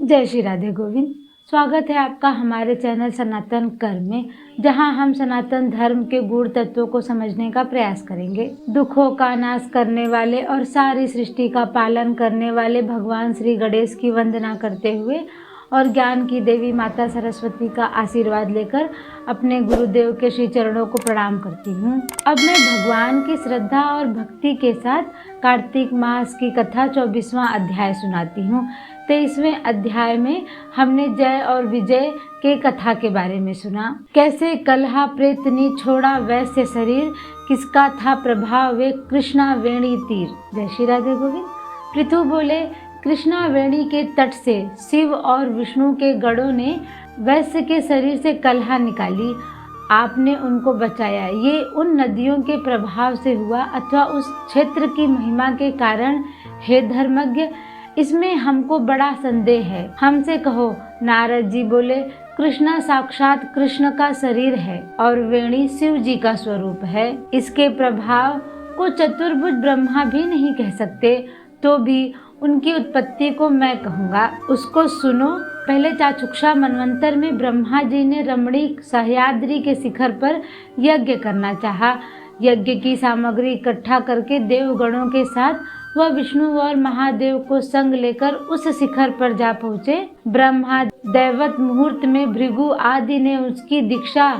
जय श्री राधे गोविंद। स्वागत है आपका हमारे चैनल सनातन कर्म में, जहां हम सनातन धर्म के गूढ़ तत्वों को समझने का प्रयास करेंगे। दुखों का नाश करने वाले और सारी सृष्टि का पालन करने वाले भगवान श्री गणेश की वंदना करते हुए और ज्ञान की देवी माता सरस्वती का आशीर्वाद लेकर अपने गुरुदेव के श्री चरणों को प्रणाम करती हूँ। अब मैं भगवान की श्रद्धा और भक्ति के साथ कार्तिक मास की कथा 24वां अध्याय सुनाती हूँ। 23वें अध्याय में हमने जय और विजय के कथा के बारे में सुना। कैसे कलहा प्रेतनी छोड़ा वैसे शरीर, किसका था प्रभाव वे कृष्णा वेणी तीर। जय श्री राधे गोविंद। पृथु बोले, कृष्णा वेणी के तट से शिव और विष्णु के गणों ने वैश्य के शरीर से कलहा निकाली, आपने उनको बचाया। ये उन नदियों के प्रभाव से हुआ अथवा उस क्षेत्र की महिमा के कारण? हे धर्मज्ञ, इसमें हमको बड़ा संदेह है, हमसे कहो। नारद जी बोले, कृष्णा साक्षात कृष्ण का शरीर है और वेणी शिव जी का स्वरूप है। इसके प्रभाव को चतुर्भुज ब्रह्मा भी नहीं कह सकते, तो भी उनकी उत्पत्ति को मैं कहूँगा। उसको सुनो। पहले चाक्षुषा मनवंतर में ब्रह्मा जी ने रमणीक सह्याद्री के शिखर पर यज्ञ करना चाहा। यज्ञ की सामग्री इकट्ठा करके देवगणों के साथ वह विष्णु और महादेव को संग लेकर उस शिखर पर जा पहुँचे। ब्रह्मा दैवत मुहूर्त में भृगु आदि ने उसकी दीक्षा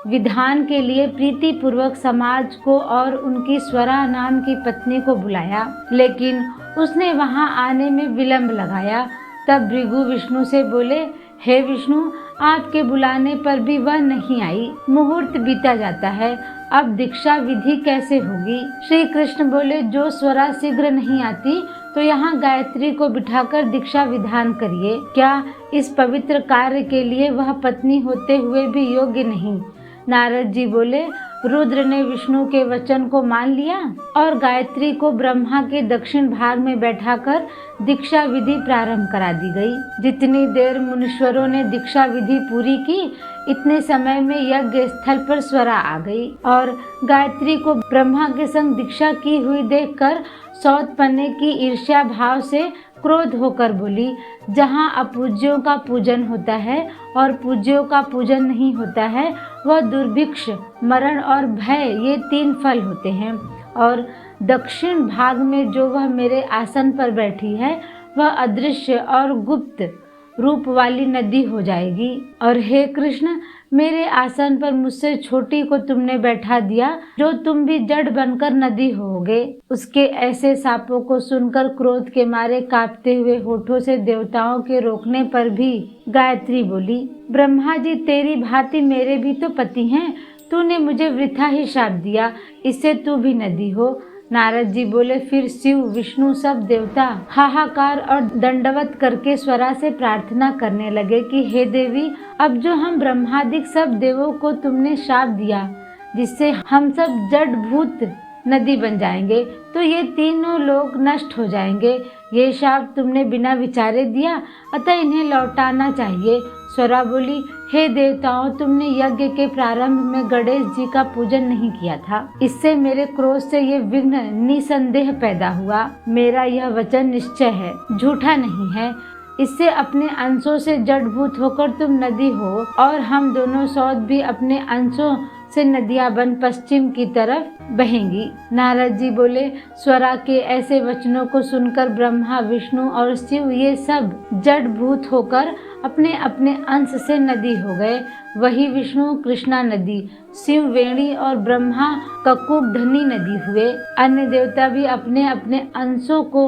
विधान के लिए प्रीति पूर्वक समाज को और उनकी स्वरा नाम की पत्नी को बुलाया, लेकिन उसने वहां आने में विलंब लगाया। तब भृगु विष्णु से बोले, हे विष्णु, आपके बुलाने पर भी वह नहीं आई, मुहूर्त बीता जाता है, अब दीक्षा विधि कैसे होगी? श्री कृष्ण बोले, जो स्वरा शीघ्र नहीं आती तो यहाँ गायत्री को बिठाकर दीक्षा विधान करिए। क्या इस पवित्र कार्य के लिए वह पत्नी होते हुए भी योग्य नहीं? नारद जी बोले, रुद्र ने विष्णु के वचन को मान लिया और गायत्री को ब्रह्मा के दक्षिण भाग में बैठाकर दीक्षा विधि प्रारंभ करा दी गई। जितनी देर मुनीश्वरों ने दीक्षा विधि पूरी की, इतने समय में यज्ञ स्थल पर स्वरा आ गई और गायत्री को ब्रह्मा के संग दीक्षा की हुई देखकर सौतपने की ईर्ष्या भाव से क्रोध होकर बोली, जहाँ अपूज्यों का पूजन होता है और पूज्यों का पूजन नहीं होता है, वह दुर्भिक्ष, मरण और भय, ये 3 फल होते हैं। और दक्षिण भाग में जो वह मेरे आसन पर बैठी है, वह अदृश्य और गुप्त रूप वाली नदी हो जाएगी। और हे कृष्ण, मेरे आसन पर मुझसे छोटी को तुमने बैठा दिया, जो तुम भी जड़ बनकर नदी होगे। उसके ऐसे शापों को सुनकर क्रोध के मारे कांपते हुए होठों से देवताओं के रोकने पर भी गायत्री बोली, ब्रह्मा जी, तेरी भांति मेरे भी तो पति हैं, तूने मुझे वृथा ही शाप दिया, इससे तू भी नदी हो। नारद जी बोले, फिर शिव विष्णु सब देवता हाहाकार और दंडवत करके स्वरा से प्रार्थना करने लगे कि हे देवी, अब जो हम ब्रह्मादिक सब देवों को तुमने शाप दिया, जिससे हम सब जड़ भूत नदी बन जाएंगे, तो ये तीनों लोग नष्ट हो जाएंगे। ये शाप तुमने बिना विचारे दिया, अतः इन्हें लौटाना चाहिए। स्वरा बोली, हे देवताओं, तुमने यज्ञ के प्रारंभ में गणेश जी का पूजन नहीं किया था, इससे मेरे क्रोध से ये विघ्न निसंदेह पैदा हुआ। मेरा यह वचन निश्चय है, झूठा नहीं है। इससे अपने अंशों से जड़भूत होकर तुम नदी हो और हम दोनों सौत भी अपने अंशों से नदियां बन पश्चिम की तरफ बहेंगी। नारद जी बोले, स्वरा के ऐसे वचनों को सुनकर ब्रह्मा, विष्णु और शिव ये सब जड़ भूत होकर अपने अपने अंश से नदी हो गए। वही विष्णु कृष्णा नदी, शिव वेणी और ब्रह्मा ककुडधनी नदी हुए। अन्य देवता भी अपने अपने अंशों को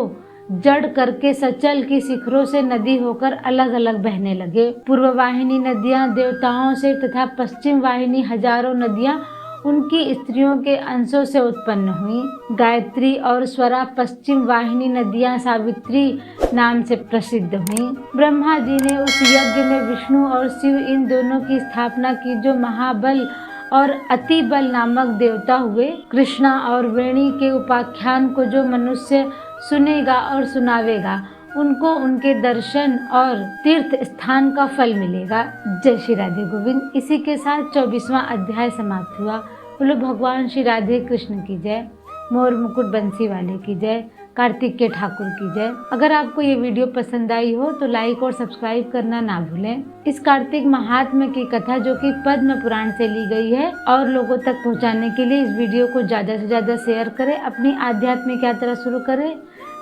जड़ करके सचल की शिखरों से नदी होकर अलग अलग बहने लगे। पूर्व वाहिनी नदियां देवताओं से तथा पश्चिम वाहिनी हजारों नदियां उनकी स्त्रियों के अंशों से उत्पन्न हुई। गायत्री और स्वरा पश्चिम वाहिनी नदियां सावित्री नाम से प्रसिद्ध हुई। ब्रह्मा जी ने उस यज्ञ में विष्णु और शिव इन दोनों की स्थापना की, जो महाबल और अति बल नामक देवता हुए। कृष्णा और वेणी के उपाख्यान को जो मनुष्य सुनेगा और सुनावेगा, उनको उनके दर्शन और तीर्थ स्थान का फल मिलेगा। जय श्री राधे गोविंद। इसी के साथ 24वां अध्याय समाप्त हुआ। बोलो भगवान श्री राधे कृष्ण की जय। मोर मुकुट बंसी वाले की जय। कार्तिक के ठाकुर की जय। अगर आपको ये वीडियो पसंद आई हो तो लाइक और सब्सक्राइब करना ना भूलें। इस कार्तिक महात्म्य की कथा जो कि पद्म पुराण से ली गई है और लोगों तक पहुंचाने के लिए इस वीडियो को ज्यादा से ज्यादा शेयर करें, अपनी आध्यात्मिक यात्रा शुरू करें।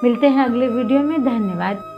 मिलते हैं अगले वीडियो में। धन्यवाद।